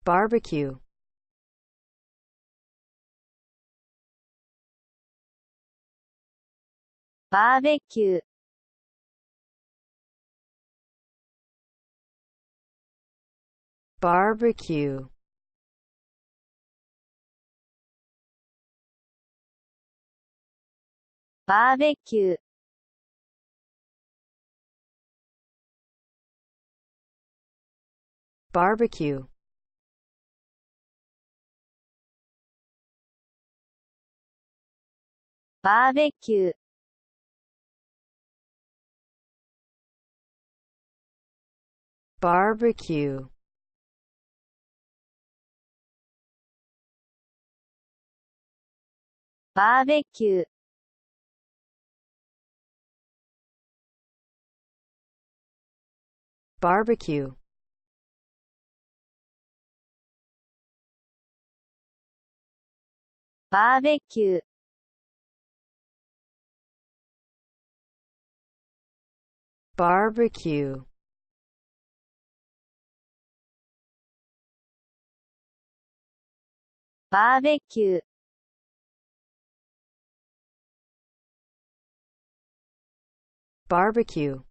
barbecue, バーベキュー、barbecue, バーベキュー、barbecue, バーベキュー、barbecue, バーベキュー、barbecue, バーベキュー、barbecue, バーベキュー、barbecue.